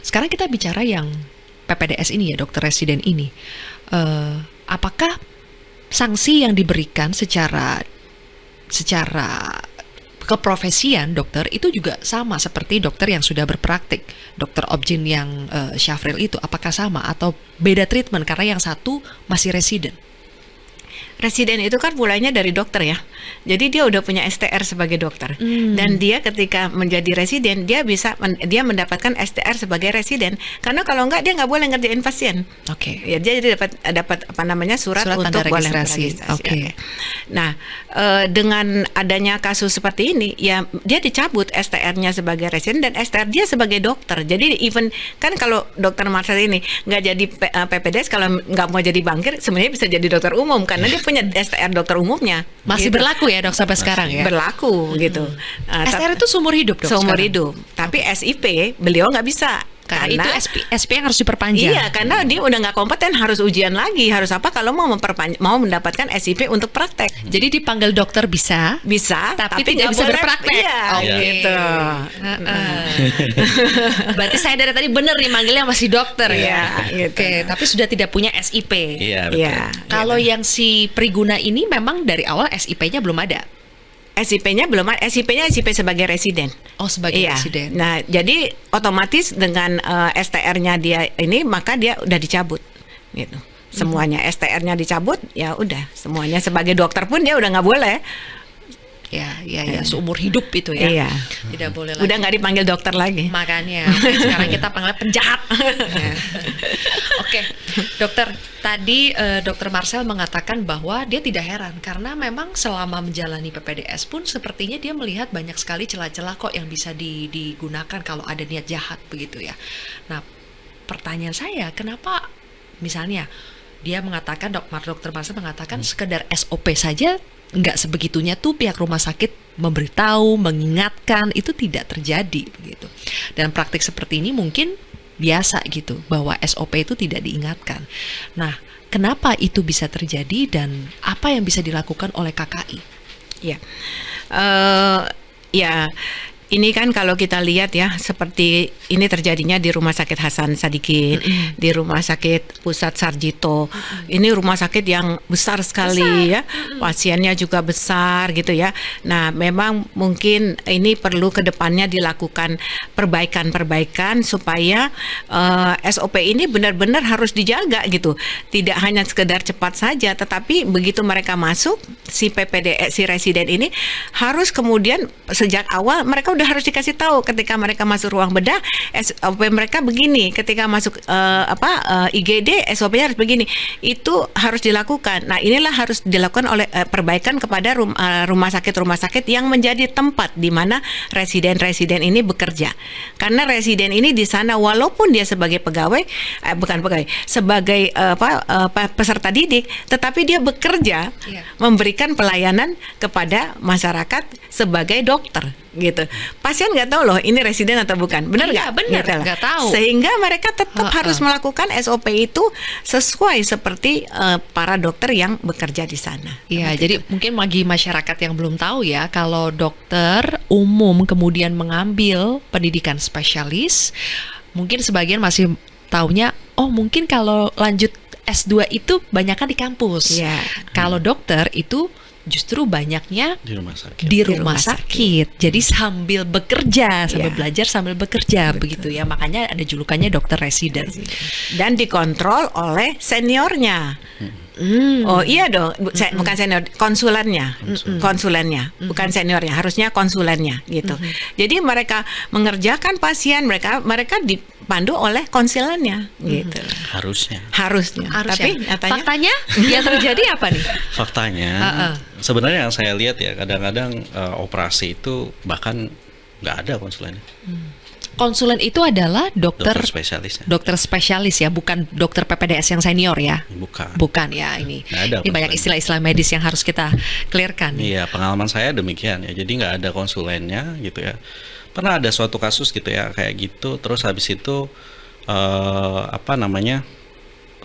sekarang kita bicara yang PPDS ini ya, dokter residen ini. Apakah sanksi yang diberikan secara keprofesian dokter itu juga sama seperti dokter yang sudah berpraktik, dokter Objin yang Syafril itu, apakah sama atau beda treatment karena yang satu masih residen? Residen itu kan mulainya dari dokter ya. Jadi dia udah punya STR sebagai dokter. Dan dia ketika menjadi residen dia mendapatkan STR sebagai residen. Karena kalau enggak dia nggak boleh ngerjain pasien. Oke. Ya, dia jadi dapat apa namanya surat untuk boleh registrasi. Oke. Nah, dengan adanya kasus seperti ini ya dia dicabut STR-nya sebagai residen dan STR dia sebagai dokter. Jadi even kan kalau dokter Marcel ini nggak jadi PPDS, kalau nggak mau jadi bankir sebenarnya bisa jadi dokter umum karena dia punya STR dokter umumnya. Masih gitu. berlaku ya dok sampai sekarang ya? Berlaku gitu. STR itu seumur hidup dok? Seumur sekarang? hidup. Tapi SIP beliau nggak bisa. Karena itu SP yang harus diperpanjang. Iya, karena dia udah nggak kompeten, harus ujian lagi, harus apa kalau mau mendapatkan SIP untuk praktek. Jadi dipanggil dokter bisa, tapi tidak bisa berpraktek. Iya, gitu. Berarti saya dari tadi benar nih manggilnya masih dokter ya. Gitu. Oke, tapi sudah tidak punya SIP. Iya, betul. Iya, Kalau yang si Priguna ini memang dari awal SIP-nya belum ada. SIP-nya belum ada, SIP-nya SIP sebagai residen. Oh, sebagai residen. Nah, jadi otomatis dengan STR-nya dia ini maka dia udah dicabut gitu. Semuanya STR-nya dicabut, ya udah semuanya sebagai dokter pun dia udah nggak boleh. Ya, seumur hidup itu ya. Iya. Tidak boleh lagi. Udah nggak dipanggil dokter lagi. Makanya sekarang kita panggil penjahat. Oke, dokter. Tadi dokter Marcel mengatakan bahwa dia tidak heran karena memang selama menjalani PPDS pun sepertinya dia melihat banyak sekali celah-celah kok yang bisa digunakan kalau ada niat jahat begitu ya. Nah, pertanyaan saya, kenapa misalnya dia mengatakan dokter Marcel mengatakan sekedar SOP saja nggak sebegitunya tuh pihak rumah sakit memberitahu, mengingatkan, itu tidak terjadi begitu. Dan praktik seperti ini mungkin biasa gitu, bahwa SOP itu tidak diingatkan. Nah, kenapa itu bisa terjadi dan apa yang bisa dilakukan oleh KKI? Ya, ini kan kalau kita lihat ya, seperti ini terjadinya di Rumah Sakit Hasan Sadikin, di Rumah Sakit Pusat Sarjito. Ini rumah sakit yang besar sekali ya, pasiennya juga besar gitu ya. Nah, memang mungkin ini perlu ke depannya dilakukan perbaikan supaya SOP ini benar-benar harus dijaga gitu. Tidak hanya sekedar cepat saja, tetapi begitu mereka masuk, si PPDS, si residen ini harus kemudian sejak awal mereka udah harus dikasih tahu ketika mereka masuk ruang bedah SOP mereka begini, ketika masuk IGD SOP-nya harus begini. Itu harus dilakukan. Nah, inilah harus dilakukan oleh perbaikan kepada rumah sakit yang menjadi tempat di mana residen-residen ini bekerja. Karena residen ini di sana walaupun dia sebagai sebagai peserta didik, tetapi dia bekerja memberikan pelayanan kepada masyarakat sebagai dokter gitu. Pasien nggak tahu loh ini residen atau bukan, benar nggak? Benar, gitu nggak tahu. Sehingga mereka tetap harus melakukan SOP itu sesuai seperti para dokter yang bekerja di sana. Iya, jadi mungkin bagi masyarakat yang belum tahu ya, kalau dokter umum kemudian mengambil pendidikan spesialis, mungkin sebagian masih taunya, oh mungkin kalau lanjut S2 itu banyakkan di kampus. Yeah. Kalau dokter itu justru banyaknya di rumah sakit. Jadi sambil bekerja, sambil Yeah. belajar sambil bekerja. Betul. Begitu ya. Makanya ada julukannya dokter residen. Dan dikontrol oleh seniornya. Oh iya dong, bukan senior, konsulennya, bukan seniornya, harusnya konsulennya gitu. Jadi mereka mengerjakan pasien, mereka dipandu oleh konsulennya gitu. Harusnya. Tapi faktanya yang terjadi apa nih? Faktanya, sebenarnya yang saya lihat ya, kadang-kadang operasi itu bahkan nggak ada konsulennya. Konsulen itu adalah dokter spesialis ya, bukan dokter PPDS yang senior ya. Bukan ya, ini banyak istilah-istilah medis yang harus kita clearkan. Iya, pengalaman saya demikian ya. Jadi nggak ada konsulennya gitu ya. Pernah ada suatu kasus gitu ya kayak gitu. Terus habis itu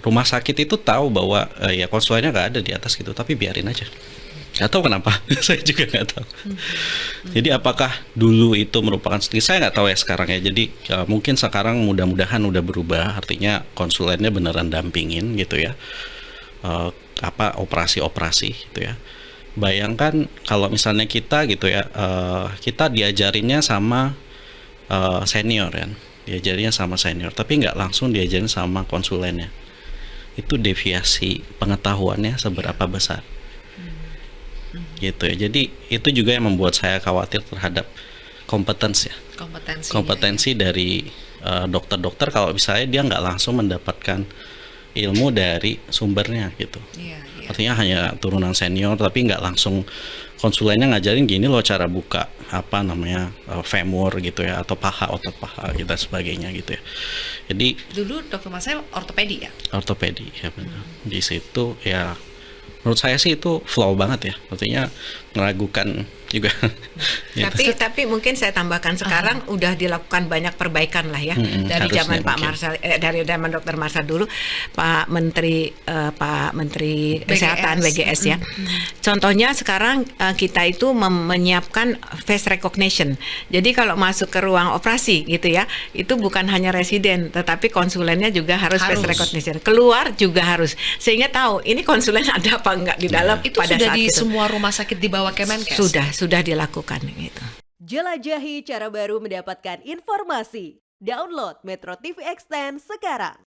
rumah sakit itu tahu bahwa ya konsulennya nggak ada di atas gitu, tapi biarin aja. Nggak tahu kenapa, saya juga nggak tahu. Jadi apakah dulu itu merupakan strategi? Saya nggak tahu ya sekarang ya. Jadi mungkin sekarang mudah-mudahan udah berubah. Artinya konsulennya beneran dampingin gitu ya. Apa operasi-operasi gitu ya. Bayangkan kalau misalnya kita gitu ya, kita diajarinnya sama senior kan, diajarinnya sama senior, tapi nggak langsung diajarin sama konsulennya. Itu deviasi pengetahuannya seberapa besar. Gitu ya. Jadi itu juga yang membuat saya khawatir terhadap kompetensi dari dokter-dokter kalau misalnya dia nggak langsung mendapatkan ilmu dari sumbernya gitu. Artinya hanya turunan senior tapi nggak langsung konsulennya ngajarin gini loh cara buka apa namanya femur gitu ya, atau paha, otot paha gitu sebagainya gitu ya. Jadi dulu Dokter Marcel ortopedi ya? Ortopedi ya benar. Di situ ya menurut saya sih itu flow banget ya, artinya meragukan juga. Gitu. Tapi mungkin saya tambahkan sekarang udah dilakukan banyak perbaikan lah ya, dari zaman Pak Marcel, dari zaman Dokter Marcel dulu, Pak Menteri Kesehatan WGS ya. Contohnya sekarang kita itu menyiapkan face recognition. Jadi kalau masuk ke ruang operasi gitu ya, itu bukan hanya residen, tetapi konsulennya juga harus face recognition. Keluar juga harus, sehingga tahu ini konsulen ada apa enggak di dalam. Itu pada sudah saat di semua rumah sakit di bawah Kemenkes. Sudah dilakukan gitu. Jelajahi cara baru mendapatkan informasi. Download Metro TV Extend sekarang.